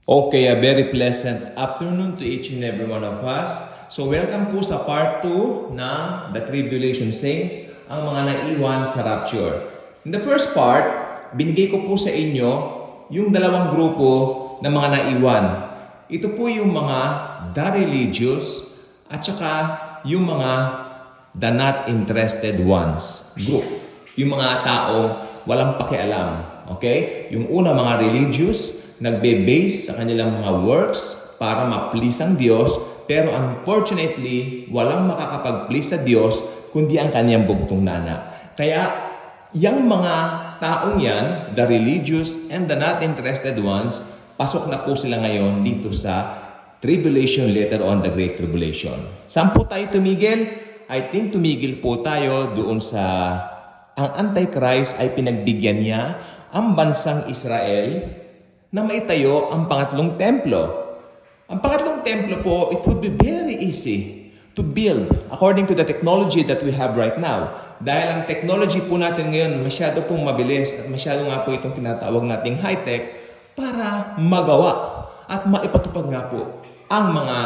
Okay, a very pleasant afternoon to each and every one of us. So welcome po sa part 2 ng The Tribulation Saints, ang mga naiwan sa rapture. In the first part, binigay ko po sa inyo yung dalawang grupo ng mga naiwan. Ito po yung mga the religious at saka yung mga the not interested ones group. Yung mga tao walang pakialam. Okay? Yung una mga religious, nagbe-base sa kanilang mga works para ma-please ang Diyos, pero unfortunately, walang makakapag-please sa Diyos kundi ang kanyang bugtong nana. Kaya, yung mga taong yan, the religious and the not interested ones, pasok na po sila ngayon dito sa tribulation, later on the Great Tribulation. Saan po tayo tumigil? I think tumigil po tayo doon sa ang Antichrist ay pinagbigyan niya ang bansang Israel na maitayo ang pangatlong templo. Ang pangatlong templo po, it would be very easy to build according to the technology that we have right now. Dahil ang technology po natin ngayon masyado pong mabilis at masyado nga po itong tinatawag nating high-tech para magawa at maipatupad nga po ang mga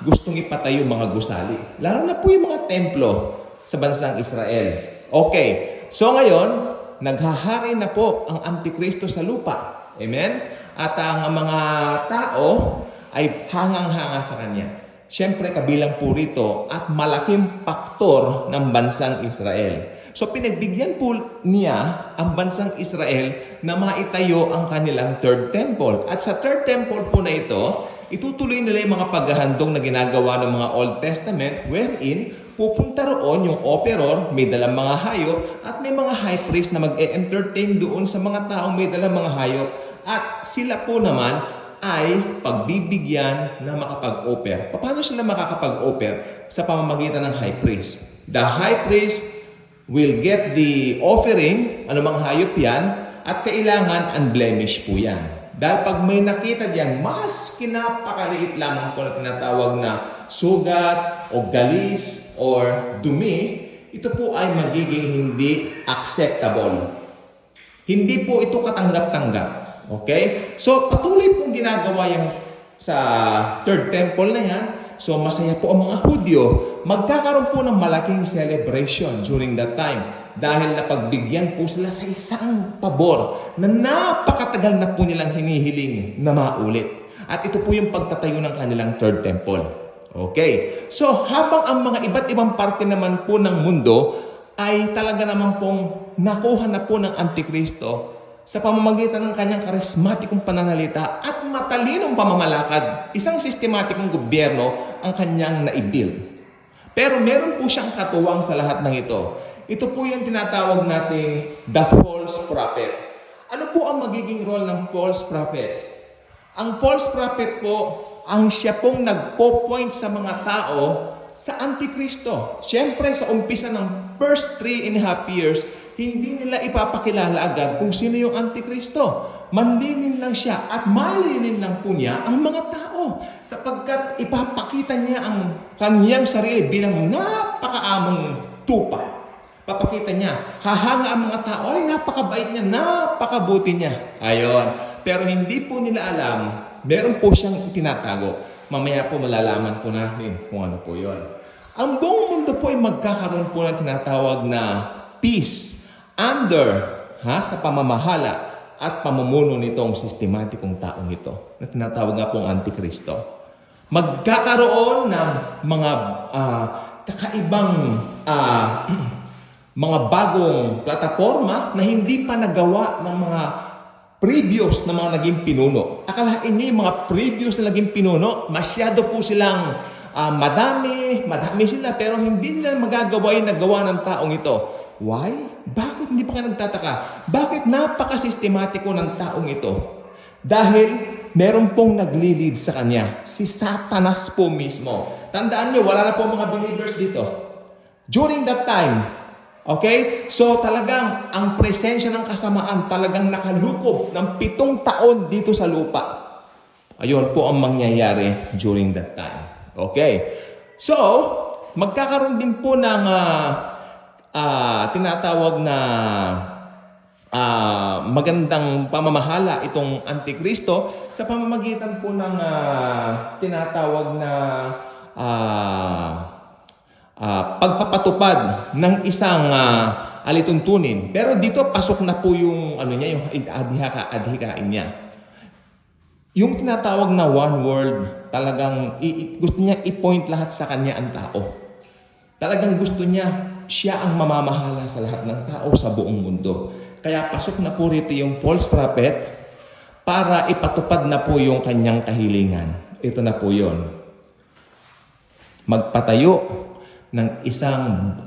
gustong ipatayo mga gusali. Lalo na po yung mga templo sa bansang Israel. Okay, so ngayon, naghahari na po ang Antikristo sa lupa. Amen? At ang mga tao ay hangang-hanga sa kanya. Siyempre, kabilang po rito at malaking faktor ng bansang Israel. So, pinagbigyan po niya ang bansang Israel na maitayo ang kanilang third temple. At sa third temple po na ito, itutuloy nila yung mga paghahandong na ginagawa ng mga Old Testament wherein pupunta roon yung operor, may dalang mga hayop, at may mga high priest na mag-e-entertain doon sa mga taong may dalang mga hayop. At sila po naman ay pagbibigyan na makapag-offer. Paano sila makakapag-offer? Sa pamamagitan ng high priest. The high priest will get the offering, anumang hayop yan, at kailangan unblemished po yan. Dahil pag may nakita diyan, mas kinapakaliit lamang po na tinatawag na sugat o galis or dumi, ito po ay magiging hindi acceptable. Hindi po ito katanggap-tanggap. Okay? So, patuloy pong ginagawa yung sa third temple na yan. So, masaya po ang mga Hudyo. Magkakaroon po ng malaking celebration during that time. Dahil napagbigyan po sila sa isang pabor na napakatagal na po nilang hinihiling na maulit. At ito po yung pagtatayo ng kanilang third temple. Okay. So, habang ang mga iba't ibang parte naman po ng mundo ay talaga naman pong nakuha na po ng Antikristo sa pamamagitan ng kanyang karismatikong pananalita at matalinong pamamalakad, isang sistematikong gobyerno ang kanyang naibuild. Pero meron po siyang katuwang sa lahat ng ito. Ito po yung tinatawag nating the false prophet. Ano po ang magiging role ng false prophet? Ang false prophet po, ang siya pong nagpo-point sa mga tao sa Antikristo. Siyempre, sa umpisa ng first 3.5 years, hindi nila ipapakilala agad kung sino yung Antikristo. Mandinin lang siya at malinin lang po niya ang mga tao sapagkat ipapakita niya ang kanyang sarili bilang napakaamong tupa. Papakita niya, hahanga ang mga tao, ay napakabait niya, napakabuti niya. Ayon. Pero hindi po nila alam, meron po siyang itinatago. Mamaya po malalaman po natin kung ano po yon. Ang buong mundo po ay magkakaroon po ng tinatawag na peace under sa pamamahala at pamumuno nitong sistematikong taong ito na tinatawag nga pong Antikristo. Magkakaroon ng mga kakaibang mga bagong plataforma na hindi pa nagawa ng mga previous na mga naging pinuno. Akalain niyo yung mga previous na naging pinuno, masyado po silang madami sila pero hindi nila magagawa yung nagawa ng taong ito. Why? Bakit hindi pa ka nagtataka? Bakit napaka-sistematiko ng taong ito? Dahil meron pong nagli-lead sa kanya. Si Satanas po mismo. Tandaan niyo, wala na po mga believers dito. During that time, okay? So talagang ang presensya ng kasamaan talagang nakalukob ng 7 taon dito sa lupa. Ayun po ang mangyayari during that time. Okay? So, magkakaroon din po ng tinatawag na magandang pamamahala itong Antikristo sa pamamagitan po ng tinatawag na pagpapatupad ng isang alituntunin. Pero dito pasok na po yung yung adhikain niya. Yung tinatawag na one world, talagang gusto niya i-point lahat sa kanya ang tao. Talagang gusto niya siya ang mamamahala sa lahat ng tao sa buong mundo. Kaya pasok na po rito yung false prophet para ipatupad na po yung kanyang kahilingan. Ito na po yun. Magpatayo ng isang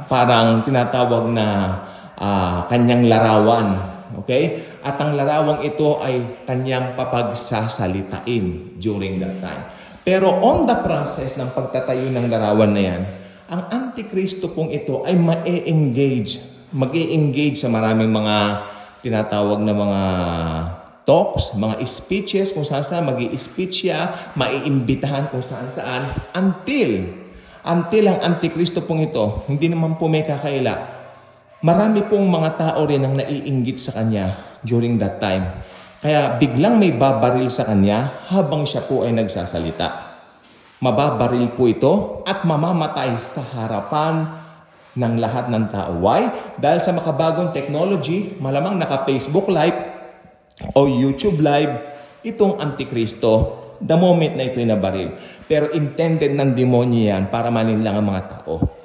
parang tinatawag na kanyang larawan. Okay? At ang larawang ito ay kanyang papagsasalitain during that time. Pero on the process ng pagtatayo ng larawan na yan, ang Antikristo pong ito ay mag-e-engage sa maraming mga tinatawag na mga talks, mga speeches, kung saan mag-i-speech siya, maiimbitahan kung saan until ang Antikristo pong ito, hindi naman po may kakaila. Marami pong mga tao rin ang naiinggit sa kanya during that time. Kaya biglang may babaril sa kanya habang siya po ay nagsasalita. Mababaril po ito at mamamatay sa harapan ng lahat ng tao. Why? Dahil sa makabagong technology, malamang naka-Facebook Live o YouTube Live, itong Antikristo, the moment na ito'y nabaril. Pero intended ng demonyo yan para maninlang ang mga tao.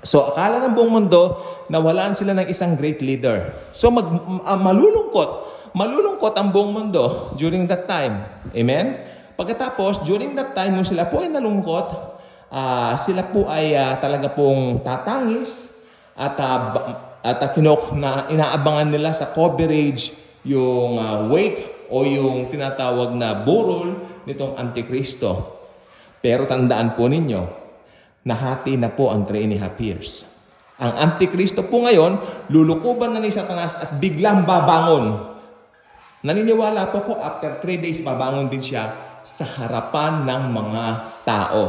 So, akala ng buong mundo, nawalan sila ng isang great leader. So, malulungkot ang buong mundo during that time. Amen? Pagkatapos, during that time, nung sila po ay nalungkot, sila po ay talaga pong tatangis at inaabangan nila sa coverage yung wake o yung tinatawag na burol nitong Antikristo. Pero tandaan po ninyo, nahati na po ang 3.5 years. Ang Antikristo po ngayon, lulukuban na ni Satanas at biglang babangon. Naniniwala po ko, after 3 days, babangon din siya sa harapan ng mga tao.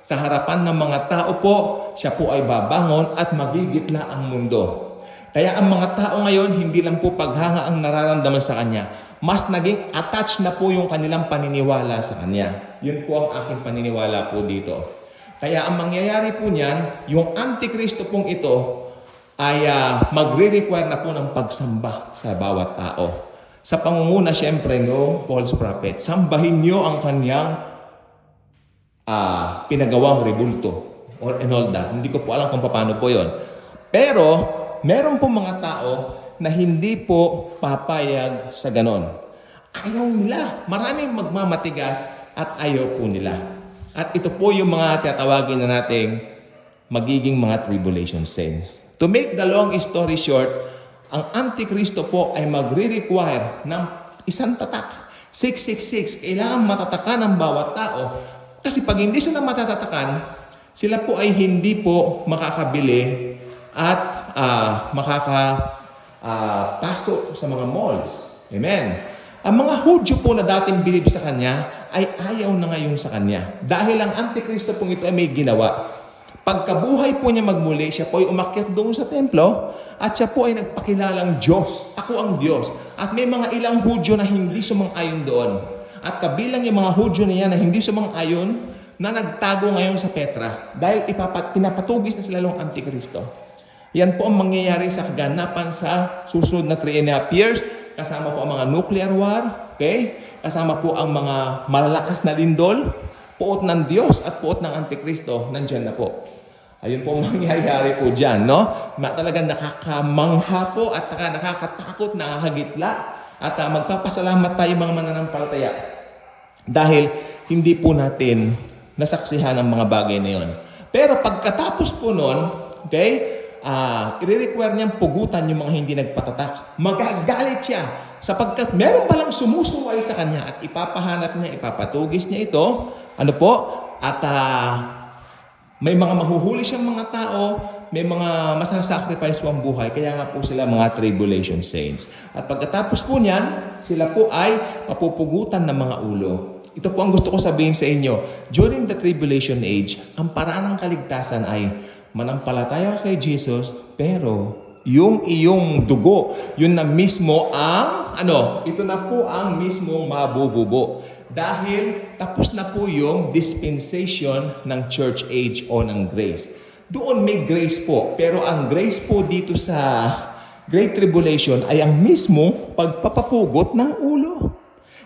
Sa harapan ng mga tao po, siya po ay babangon at magigitla ang mundo. Kaya ang mga tao ngayon, hindi lang po paghanga ang nararamdaman sa kanya. Mas naging attached na po yung kanilang paniniwala sa kanya. Yun po ang aking paniniwala po dito. Kaya ang mangyayari po niyan, yung Antikristo pong ito ay magre-require na po ng pagsamba sa bawat tao. Sa pangunguna siyempre no false prophet, sambahin niyo ang kanyang pinagawang rebulto and all that. Hindi ko po alam kung paano po yon. Pero meron po mga tao na hindi po papayag sa ganon. Ayaw nila. Maraming magmamatigas at ayaw po nila. At ito po yung mga tatawagin na nating magiging mga tribulation saints. To make the long story short, ang Antikristo po ay magre-require ng isang tatak. 666. Kailangan matatakan ng bawat tao. Kasi pag hindi sila matatatakan, sila po ay hindi po makakabili at makakapasok sa mga malls. Amen. Ang mga Hudyo po na dating bilib sa kanya ay ayaw na ngayon sa kanya. Dahil ang Antikristo pong ito ay may ginawa. Pagkabuhay po niya magmuli, siya po ay umakyat doon sa templo at siya po ay nagpakilalang Diyos. Ako ang Diyos. At may mga ilang Hudyo na hindi sumang-ayon doon. At kabilang yung mga Hudyo na yan na hindi sumang-ayon na nagtago ngayon sa Petra. Dahil pinapatugis na sila ng Antikristo. Yan po ang mangyayari sa kaganapan sa susunod na 3.5 years. Kasama po ang mga nuclear war. Okay? Kasama po ang mga malalakas na lindol. Puot ng Diyos at puot ng Antikristo, nandyan na po. Ayun po mangyayari po dyan, no? Talagang nakakamangha po at nakakatakot, nakakagitla. At magpapasalamat tayo mga mananampalataya. Dahil hindi po natin nasaksihan ang mga bagay na yun. Pero pagkatapos po nun, okay, i-require niyang pugutan yung mga hindi nagpatatak. Magagalit siya sapagkat meron palang sumusuway sa kanya at ipapahanap niya, ipapatugis niya ito. Ano po? At may mga mahuhuli siyang mga tao, may mga masasacrifice ang buhay. Kaya nga po sila mga tribulation saints. At pagkatapos po niyan, sila po ay mapupugutan ng mga ulo. Ito po ang gusto ko sabihin sa inyo. During the tribulation age, ang paraan ng kaligtasan ay manampalataya kay Jesus, pero yung iyong dugo. Yun na mismo ang, ito na po ang mismong mabububo. Dahil tapos na po yung dispensation ng church age o ng grace. Doon may grace po. Pero ang grace po dito sa Great Tribulation ay ang mismong pagpapapugot ng ulo.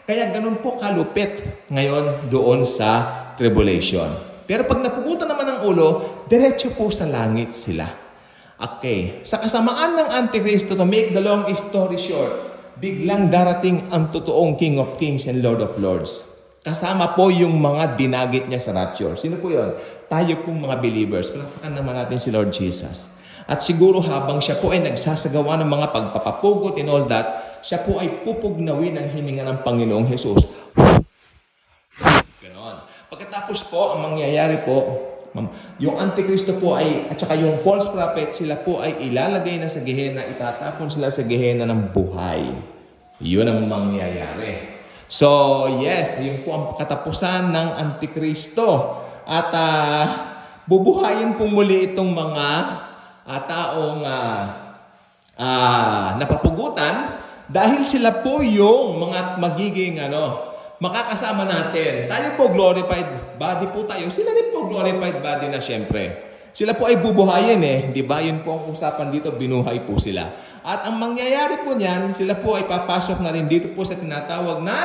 Kaya ganun po kalupit ngayon doon sa tribulation. Pero pag napugutan naman ng ulo, diretso po sa langit sila. Okay. Sa kasamaan ng Antikristo, to make the long story short, biglang darating ang totoong King of Kings and Lord of Lords. Kasama po yung mga dinagit niya sa rapture. Sino po yun? Tayo pong mga believers. Palakpakan naman natin si Lord Jesus. At siguro habang siya po ay nagsasagawa ng mga pagpapapugot and all that, siya po ay pupugnawin ang hininga ng Panginoong Jesus. Ganon. Pagkatapos po, ang mangyayari po, yung Antikristo po ay, at saka yung false prophet, sila po ay ilalagay na sa Gehenna, itatapon sila sa Gehenna ng buhay. Yun ang mangyayari. So, yes, yun po ang katapusan ng Antikristo. At bubuhayin po muli itong mga taong napapugutan dahil sila po yung mga magiging makakasama natin. Tayo po glorified body po tayo. Sila din po glorified body na syempre. Sila po ay bubuhayin di ba? Yun po ang usapan dito, binuhay po sila. At ang mangyayari po niyan, sila po ay papasok na rin dito po sa tinatawag na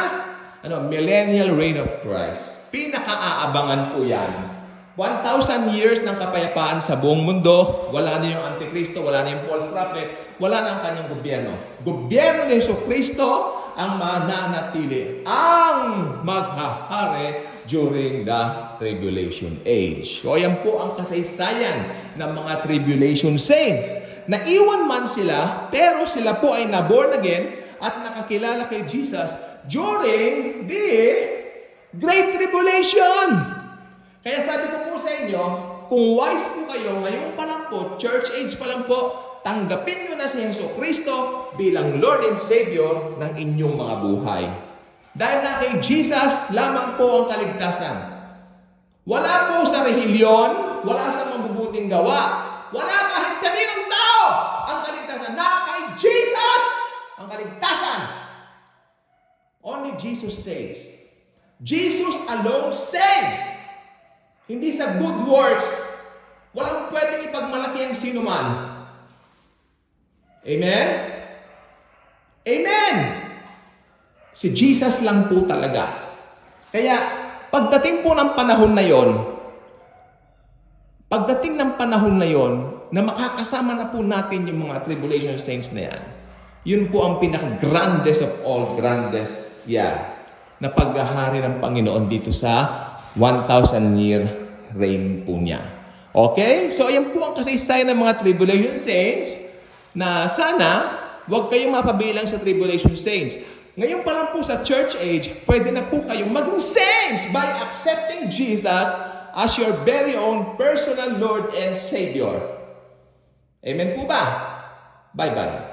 millennial reign of Christ. Pinaka-aabangan po yan. 1,000 years ng kapayapaan sa buong mundo, wala na yung Antikristo, wala na yung false prophet, wala na ang kanyang gobyerno. Gobyerno ni Jesucristo ang mananatili, ang maghahari during the tribulation age. So yan po ang kasaysayan ng mga tribulation saints. Naiwan man sila, pero sila po ay naborn again at nakakilala kay Jesus during the Great Tribulation. Kaya sabi ko po sa inyo, kung wise po kayo, ngayon pa lang po, church age pa lang po, tanggapin nyo na si Jesucristo bilang Lord and Savior ng inyong mga buhay. Dahil na kay Jesus lamang po ang kaligtasan. Wala po sa rehilyon, wala sa mabubuting gawa, wala kahit kaninong tao ang kaligtasan. Na kay Jesus ang kaligtasan. Only Jesus saves. Jesus alone saves. Hindi sa good works. Walang pwedeng ipagmalaki ang sinuman. Amen? Amen! Si Jesus lang po talaga. Kaya, pagdating po ng panahon na yon, na makakasama na po natin yung mga tribulation saints na yan, yun po ang pinaka-grandest of all grandest, na paghahari ng Panginoon dito sa 1,000-year reign po niya. Okay? So, ayan po ang kasaysayan ng mga tribulation saints na sana huwag kayong mapabilang sa tribulation saints. Ngayon pa lang po sa church age, pwede na po kayong maging saints by accepting Jesus as your very own personal Lord and Savior. Amen po ba? Bye-bye.